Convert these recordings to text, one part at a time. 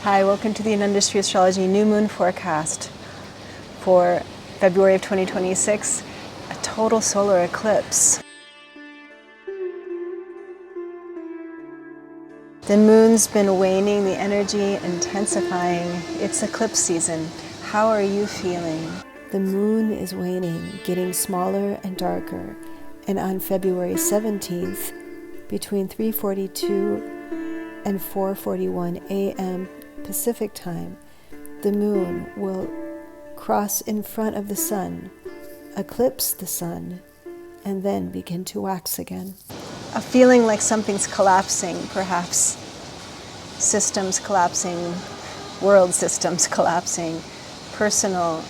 Hi, welcome to the Industry Astrology New Moon Forecast for February of 2026, a total solar eclipse. The moon's been waning, the energy intensifying. It's eclipse season. How are you feeling? The moon is waning, getting smaller and darker, and on February 17th, between 3:42 and 4:41 a.m. Pacific time, the moon will cross in front of the sun, eclipse the sun, and then begin to wax again. A feeling like something's collapsing, perhaps systems collapsing, world systems collapsing, personal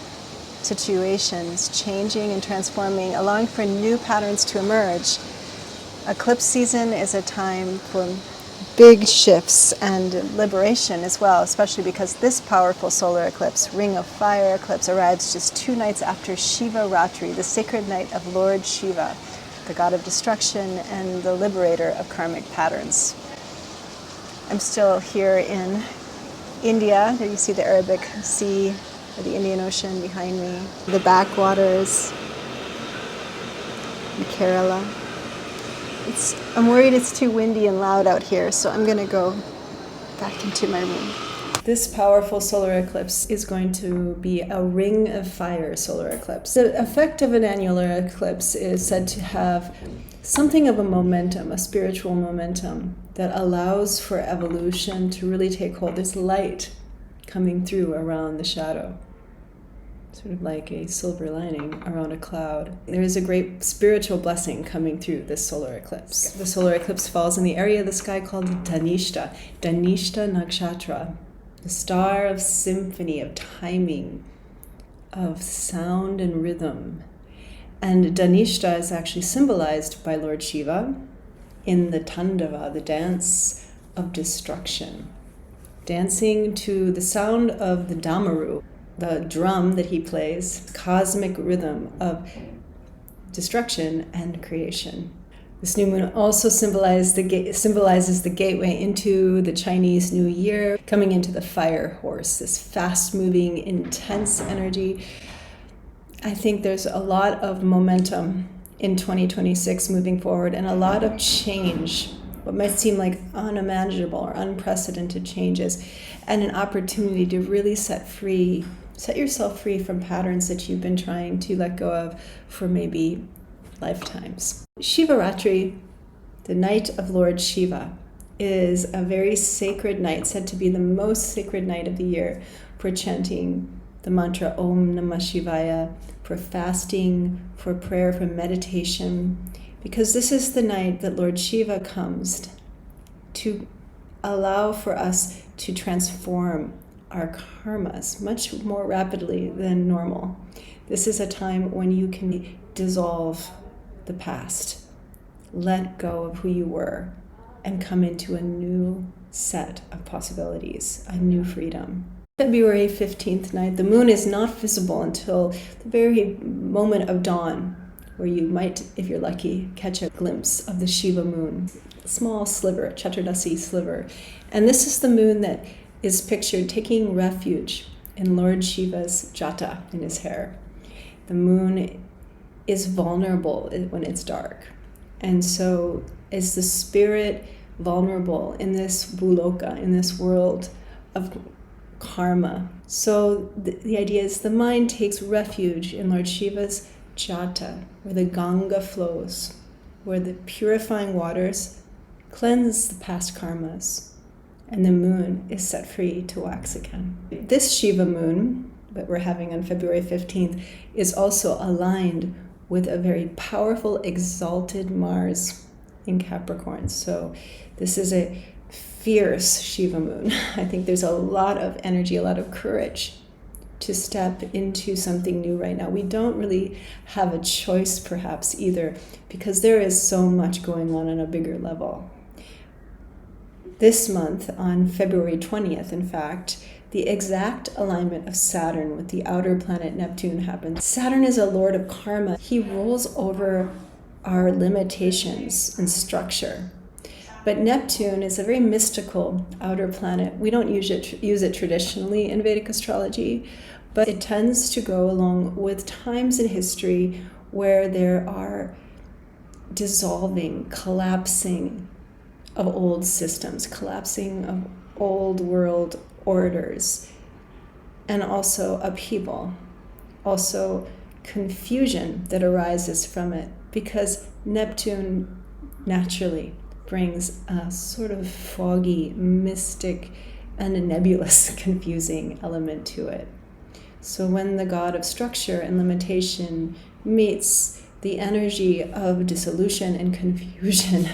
situations changing and transforming, allowing for new patterns to emerge. Eclipse season is a time for big shifts and liberation as well, especially because this powerful solar eclipse, Ring of Fire eclipse, arrives just 2 nights after Shivaratri, the sacred night of Lord Shiva, the god of destruction and the liberator of karmic patterns. I'm still here in India. There you see the Arabic Sea, or the Indian Ocean behind me, the backwaters in Kerala. I'm worried it's too windy and loud out here, so I'm going to go back into my room. This powerful solar eclipse is going to be a Ring of Fire solar eclipse. The effect of an annular eclipse is said to have something of a momentum, a spiritual momentum that allows for evolution to really take hold. There's light coming through around the shadow, sort of like a silver lining around a cloud. There is a great spiritual blessing coming through this solar eclipse. The solar eclipse falls in the area of the sky called Dhanishta Nakshatra, the star of symphony, of timing, of sound and rhythm. And Dhanishta is actually symbolized by Lord Shiva in the Tandava, the dance of destruction, dancing to the sound of the Damaru, the drum that he plays, cosmic rhythm of destruction and creation. This new moon also symbolizes the gateway into the Chinese New Year, coming into the fire horse, this fast-moving, intense energy. I think there's a lot of momentum in 2026 moving forward, and a lot of change, what might seem like unimaginable or unprecedented changes, and an opportunity to really set yourself free from patterns that you've been trying to let go of for maybe lifetimes. Shivaratri, the night of Lord Shiva, is a very sacred night, said to be the most sacred night of the year for chanting the mantra Om Namah Shivaya, for fasting, for prayer, for meditation, because this is the night that Lord Shiva comes to allow for us to transform our karmas much more rapidly than normal. This is a time when you can dissolve the past, let go of who you were, and come into a new set of possibilities, a new freedom. February 15th night, the moon is not visible until the very moment of dawn, where you might, if you're lucky, catch a glimpse of the Shiva moon, a small sliver, Chaturdasi sliver. And this is the moon that is pictured taking refuge in Lord Shiva's jata, in his hair. The moon is vulnerable when it's dark. And so is the spirit vulnerable in this buloka, in this world of karma. So the idea is the mind takes refuge in Lord Shiva's jata, where the Ganga flows, where the purifying waters cleanse the past karmas, and the moon is set free to wax again. This Shiva moon that we're having on February 15th is also aligned with a very powerful, exalted Mars in Capricorn. So this is a fierce Shiva moon. I think there's a lot of energy, a lot of courage to step into something new right now. We don't really have a choice perhaps either, because there is so much going on a bigger level. This month, on February 20th, in fact, the exact alignment of Saturn with the outer planet Neptune happens. Saturn is a lord of karma. He rules over our limitations and structure. But Neptune is a very mystical outer planet. We don't use it traditionally in Vedic astrology, but it tends to go along with times in history where there are dissolving, collapsing of old systems, collapsing of old world orders, and also upheaval, also confusion that arises from it, because Neptune naturally brings a sort of foggy, mystic, and a nebulous, confusing element to it. So when the god of structure and limitation meets the energy of dissolution and confusion,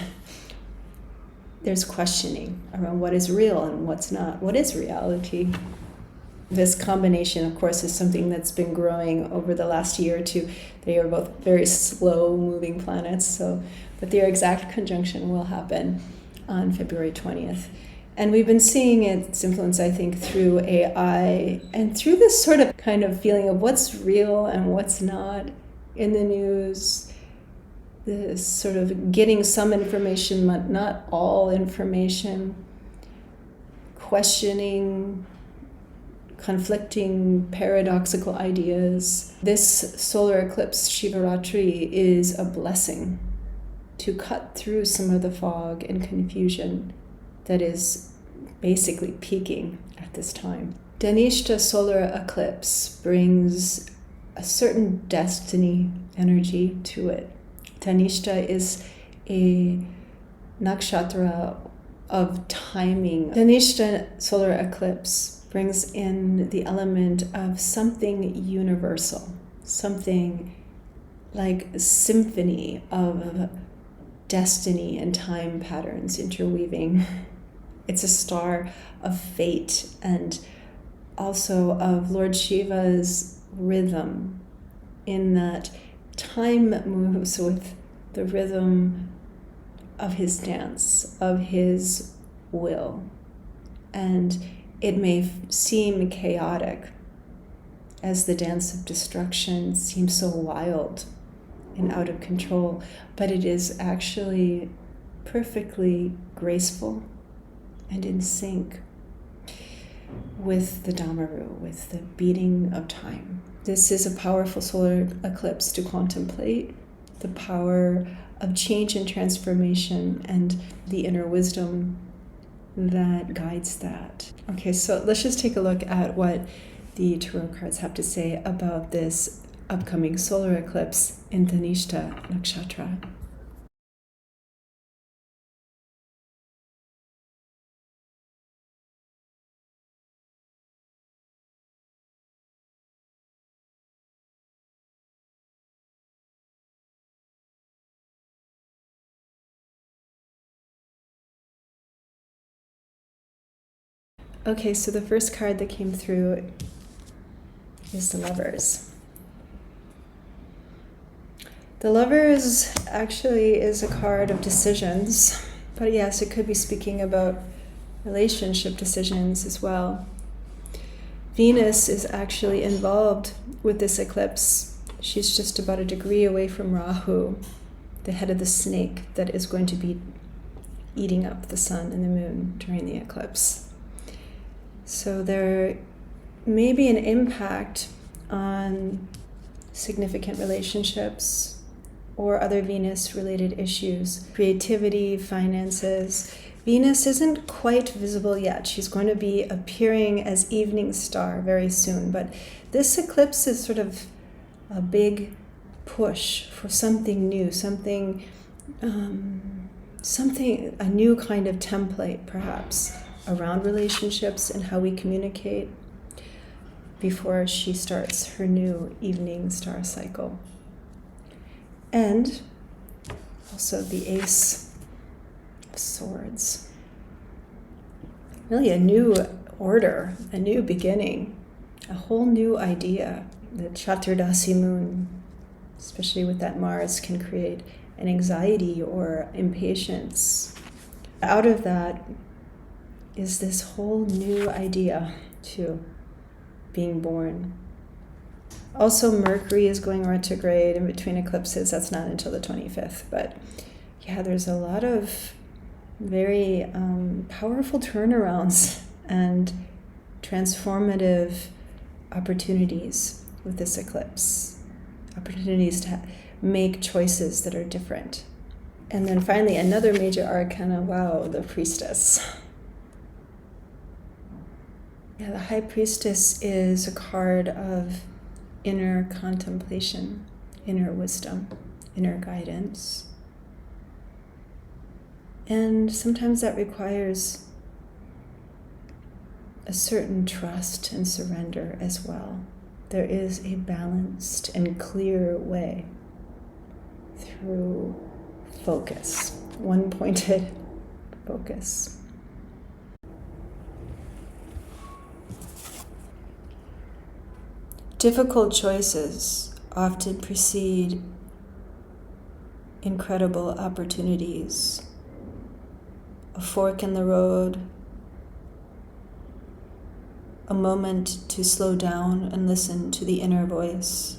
there's questioning around what is real and what's not. What is reality? This combination, of course, is something that's been growing over the last year or two. They are both very slow-moving planets, but their exact conjunction will happen on February 20th. And we've been seeing its influence, I think, through AI and through this sort of kind of feeling of what's real and what's not in the news, this sort of getting some information, but not all information, questioning, conflicting, paradoxical ideas. This solar eclipse, Shivaratri, is a blessing to cut through some of the fog and confusion that is basically peaking at this time. Dhanishta solar eclipse brings a certain destiny energy to it. Dhanishta is a nakshatra of timing. Dhanishta solar eclipse brings in the element of something universal, something like a symphony of destiny and time patterns interweaving. It's a star of fate and also of Lord Shiva's rhythm, in that time moves with the rhythm of his dance, of his will. And it may seem chaotic, as the dance of destruction seems so wild and out of control, but it is actually perfectly graceful and in sync with the Damaru, with the beating of time. This is a powerful solar eclipse to contemplate the power of change and transformation and the inner wisdom that guides that. Okay, so let's just take a look at what the tarot cards have to say about this upcoming solar eclipse in Dhanishta Nakshatra. Okay, so the first card that came through is the Lovers. The Lovers actually is a card of decisions, but yes, it could be speaking about relationship decisions as well. Venus is actually involved with this eclipse. She's just about a degree away from Rahu, the head of the snake that is going to be eating up the sun and the moon during the eclipse. So there may be an impact on significant relationships or other Venus-related issues, creativity, finances. Venus isn't quite visible yet. She's going to be appearing as evening star very soon, but this eclipse is sort of a big push for something new, a new kind of template, perhaps, around relationships and how we communicate before she starts her new evening star cycle. And also the Ace of Swords. Really a new order, a new beginning, a whole new idea. The Chaturdasi moon, especially with that Mars, can create an anxiety or impatience. Out of that is this whole new idea to being born. Also, Mercury is going retrograde in between eclipses. That's not until the 25th. But yeah, there's a lot of very powerful turnarounds and transformative opportunities with this eclipse. Opportunities to make choices that are different. And then finally, another major arcana, wow, the Priestess. Yeah, the High Priestess is a card of inner contemplation, inner wisdom, inner guidance. And sometimes that requires a certain trust and surrender as well. There is a balanced and clear way through focus, one-pointed focus. Difficult choices often precede incredible opportunities. A fork in the road, a moment to slow down and listen to the inner voice.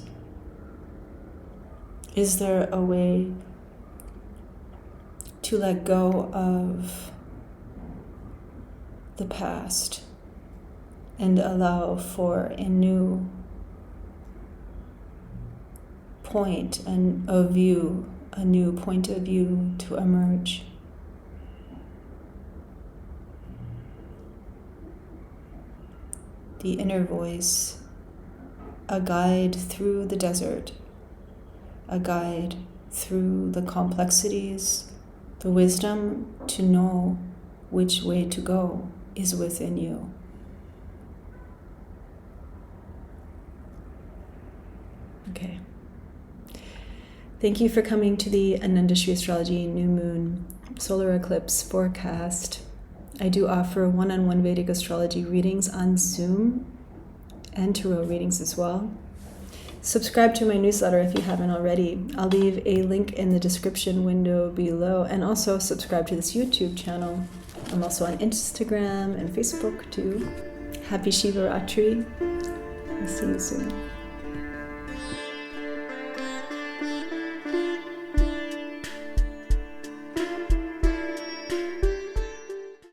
Is there a way to let go of the past and allow for a new point of view, a new point of view to emerge? The inner voice, a guide through the desert, a guide through the complexities, the wisdom to know which way to go is within you. Okay. Thank you for coming to the Anandashri Astrology New Moon Solar Eclipse forecast. I do offer one-on-one Vedic astrology readings on Zoom and tarot readings as well. Subscribe to my newsletter if you haven't already. I'll leave a link in the description window below, and also subscribe to this YouTube channel. I'm also on Instagram and Facebook too. Happy Shivaratri. I'll see you soon.